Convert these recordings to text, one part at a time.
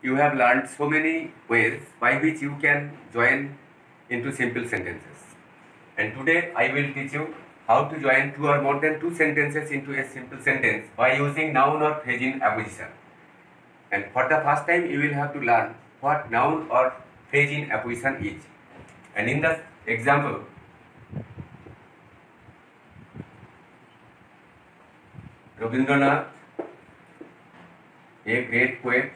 you have learned so many ways by which you can join into simple sentences. And today I will teach you how to join two or more than two sentences into a simple sentence by using noun or phrase in apposition. And for the first time you will have to learn what noun or phrase in apposition is. And in the example, Rabindranath, a great poet,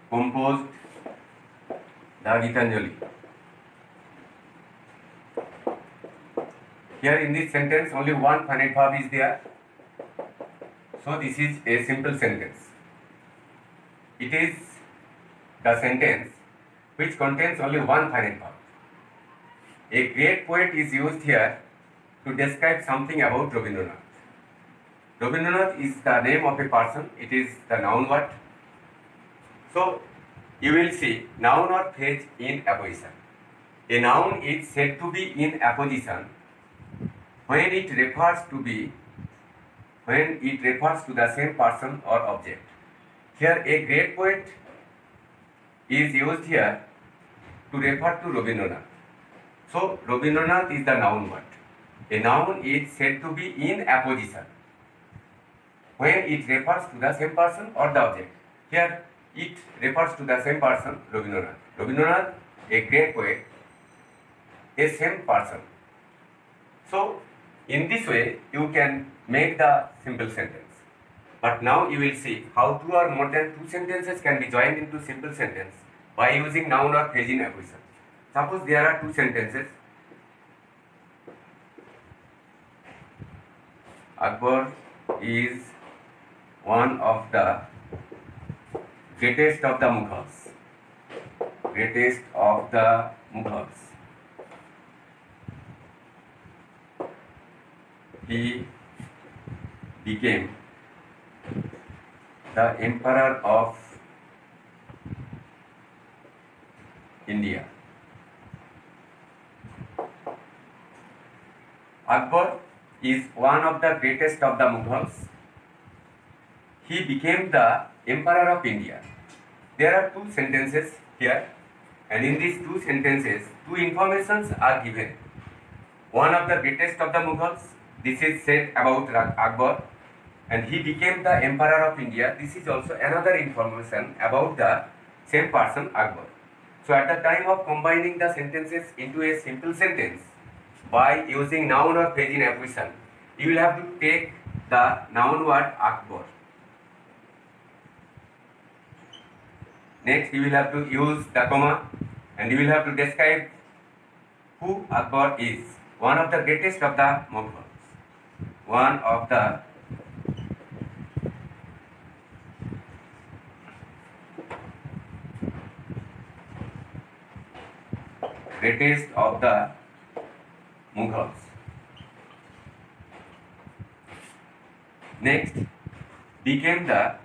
composed the Gitanjali. Here in this sentence only one finite verb is there. So this is a simple sentence. It is the sentence which contains only one finite verb. A great poet is used here to describe something about Rabindranath. Rabindranath is the name of a person. It is the noun word. So you will see noun or phrase in apposition. A noun is said to be in apposition when it refers to the same person or object. Here a great poet is used here to refer to Rabindranath. So Rabindranath is the noun word. A noun is said to be in apposition when it refers to the same person or the object. Here it refers to the same person, Rabindranath. Rabindranath, a great poet, a same person. So in this way you can make the simple sentence. But now you will see how two or more than two sentences can be joined into simple sentence by using noun or phrase in apposition. Suppose there are two sentences. Akbar is one of the greatest of the Mughals. Greatest of the Mughals. He became the emperor of India. Akbar is one of the greatest of the Mughals. He became the emperor of India. There are two sentences here, and in these two sentences, two informations are given. One of the greatest of the Mughals, this is said about Akbar, and he became the emperor of India. This is also another information about the same person, Akbar. So at the time of combining the sentences into a simple sentence by using noun or phrase in apposition, you will have to take the noun word Akbar. Next you will have to use the comma and you will have to describe who Akbar is. One of the greatest of the Mughals. One of the greatest of the Mughals. Next, became the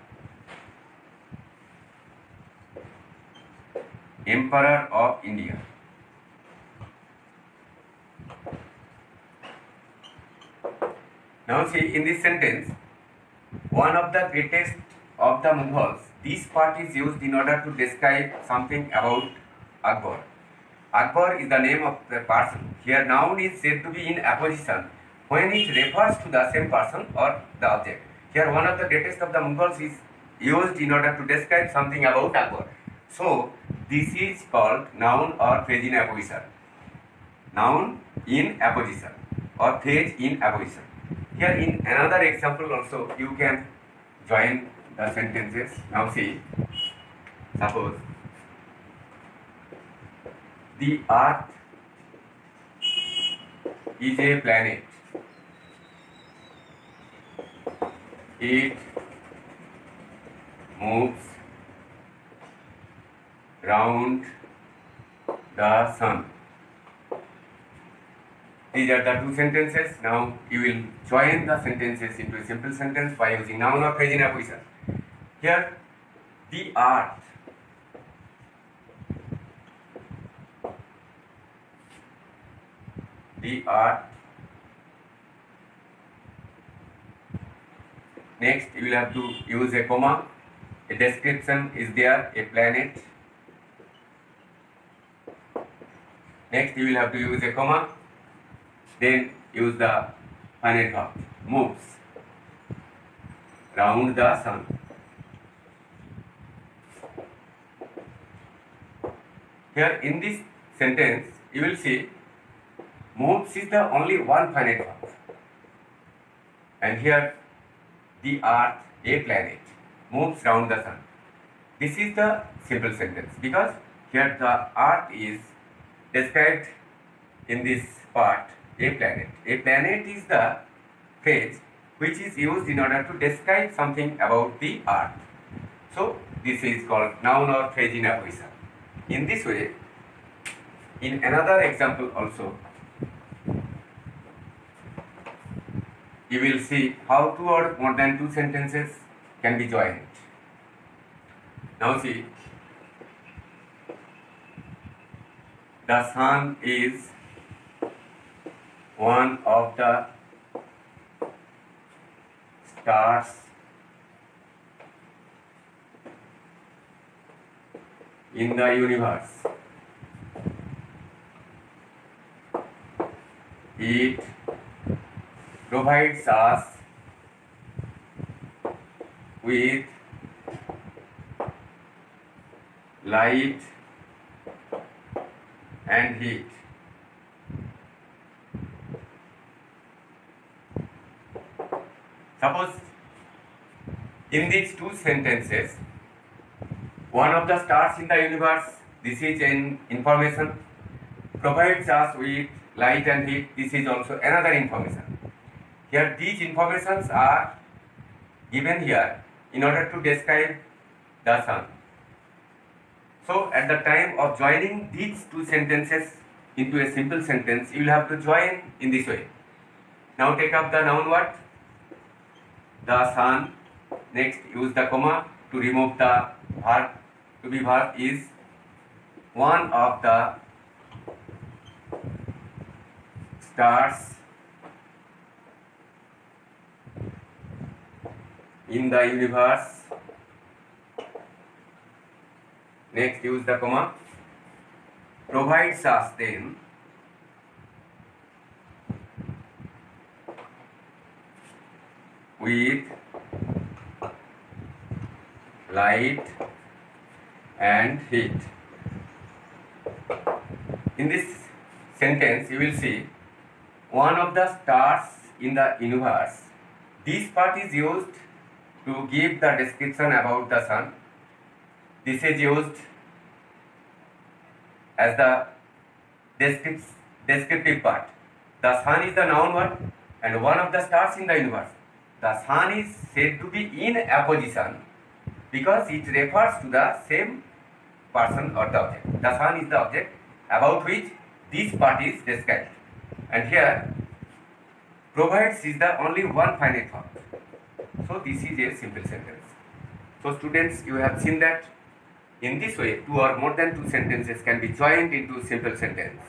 emperor of India. Now see, in this sentence, one of the greatest of the Mughals, this part is used in order to describe something about Akbar. Akbar is the name of the person. Here noun is said to be in apposition when it refers to the same person or the object. Here one of the greatest of the Mughals is used in order to describe something about Akbar. So this is called noun or phrase in apposition. Noun in apposition or phrase in apposition. Here in another example also you can join the sentences. Now see, suppose the earth is a planet. It moves round the sun. These are the two sentences. Now you will join the sentences into a simple sentence by using noun or phrase in apposition. Here, the earth Next, you will have to use a comma. A description is there, a planet. Next, you will have to use a comma. Then use the finite verb. Moves round the sun. Here in this sentence, you will see moves is the only one finite verb. And here the earth, a planet, moves round the sun. This is the simple sentence because here the earth is described in this part, a planet. A planet is the phrase which is used in order to describe something about the earth. So this is called noun or phrase in a question. In this way, in another example also, you will see how two or more than two sentences can be joined. Now see, the sun is one of the stars in the universe. It provides us with light and heat. Suppose in these two sentences, one of the stars in the universe, this is an information, provides us with light and heat, this is also another information. Here these informations are given here in order to describe the sun. So at the time of joining these two sentences into a simple sentence, you will have to join in this way. Now take up the noun word, the sun. Next use the comma to remove the verb. To be verb is one of the stars in the universe. Next use the comma. Provides us then with light and heat. In this sentence, you will see one of the stars in the universe. This part is used to give the description about the sun. This is used as the descriptive part. The sun is the noun word and one of the stars in the universe. The sun is said to be in apposition because it refers to the same person or the object. The sun is the object about which this part is described. And here, provides is the only one finite verb. So this is a simple sentence. So students, you have seen that in this way, two or more than two sentences can be joined into simple sentence.